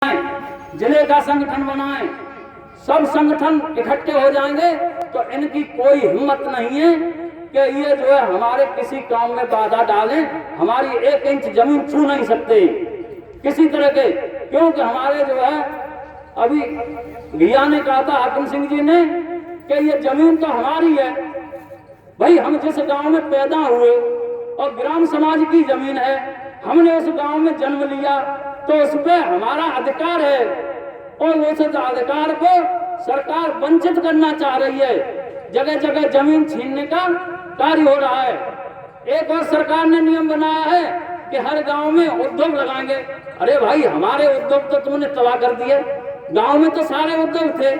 जिले का संगठन बनाएं, सब संगठन इकट्ठे हो जाएंगे तो इनकी कोई हिम्मत नहीं है कि ये जो है हमारे किसी काम में बाधा डालें। हमारी 1 इंच जमीन छू नहीं सकते किसी तरह के, क्योंकि हमारे जो है अभी भैया ने कहा था हाकिम सिंह जी ने कि ये जमीन तो हमारी है भाई, हम जिस गांव में पैदा हुए और ग्राम समाज की जमीन है, हमने उस गांव में जन्म लिया तो उस पर हमारा अधिकार है और उस अधिकार को सरकार वंचित करना चाह रही है। जगह जगह जमीन छीनने का कार्य हो रहा है। एक और सरकार ने नियम बनाया है कि हर गांव में उद्योग लगाएंगे। अरे भाई, हमारे उद्योग तो तुमने तबाह कर दिए। गांव में तो सारे उद्योग थे,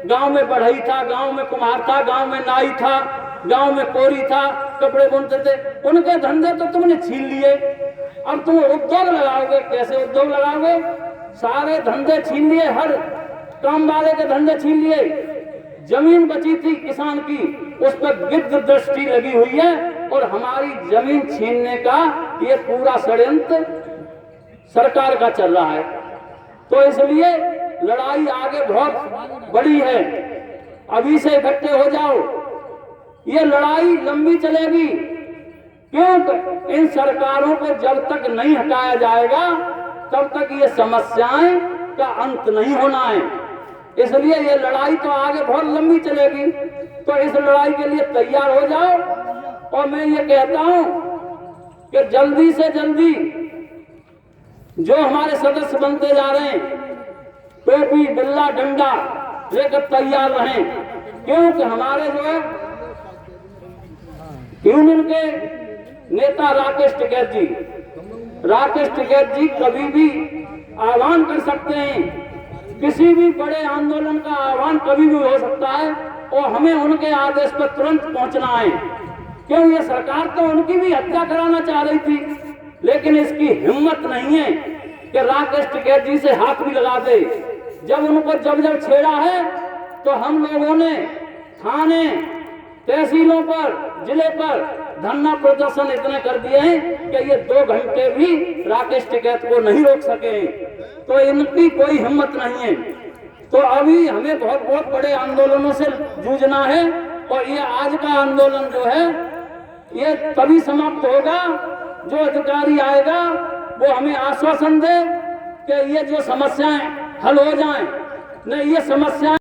गांव में बढ़ई था, गांव में कुम्हार था, गांव में नाई था, गांव में कोरी था, कपड़े बुनते थे, उनके धंधे तो तुमने छीन लिए। अब तुम उद्योग लगाओगे, कैसे उद्योग लगाओगे? सारे धंधे छीन लिए, हर काम वाले के धंधे छीन लिए। जमीन बची थी किसान की, उस पर गिद्ध दृष्टि लगी हुई है और हमारी जमीन छीनने का ये पूरा षड्यंत्र सरकार का चल रहा है। तो इसलिए लड़ाई आगे बहुत बड़ी है, अभी से इकट्ठे हो जाओ। ये लड़ाई लंबी चलेगी, क्योंकि इन सरकारों को जब तक नहीं हटाया जाएगा तब तक ये समस्याएं का अंत नहीं होना है। इसलिए ये लड़ाई तो आगे बहुत लंबी चलेगी। तो इस लड़ाई के लिए तैयार हो जाओ। और मैं ये कहता हूं कि जल्दी से जल्दी जो हमारे सदस्य बनते जा रहे हैं, टोपी बिल्ला डंडा लेकर तैयार रहें, क्योंकि हमारे जो है यूनियन के नेता राकेश टिकैत जी कभी भी आह्वान कर सकते हैं। किसी भी बड़े आंदोलन का आह्वान कभी भी हो सकता है और हमें उनके आदेश पर तुरंत पहुंचना है। क्यों? ये सरकार तो उनकी भी हत्या कराना चाह रही थी, लेकिन इसकी हिम्मत नहीं है कि राकेश टिकैत जी से हाथ भी लगा दे। जब उनको जब छेड़ा है तो हम लोगों ने थाने तहसीलों पर, जिले पर धरना प्रदर्शन इतने कर दिए हैं कि ये 2 घंटे भी राकेश टिकैत को नहीं रोक सके। तो इनकी कोई हिम्मत नहीं है। तो अभी हमें बहुत बहुत बड़े आंदोलनों से जूझना है और ये आज का आंदोलन जो है ये तभी समाप्त होगा जो अधिकारी आएगा वो हमें आश्वासन दे कि ये जो समस्याएं हल हो जाएं। नहीं, ये समस्याएं